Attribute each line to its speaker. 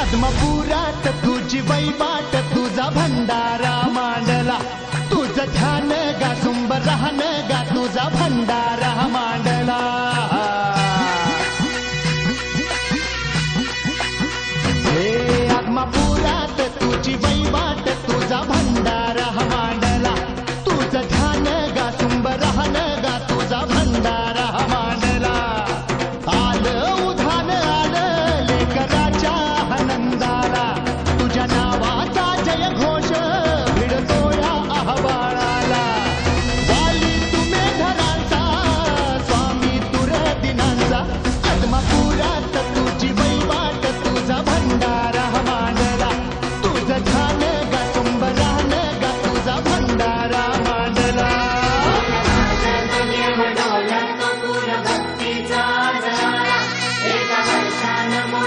Speaker 1: पद्मपुरात तुझी वैबाट तुझा भंडारा मांडला तुझं ध्यान गा सुंब राहन गा तुझा भंडारा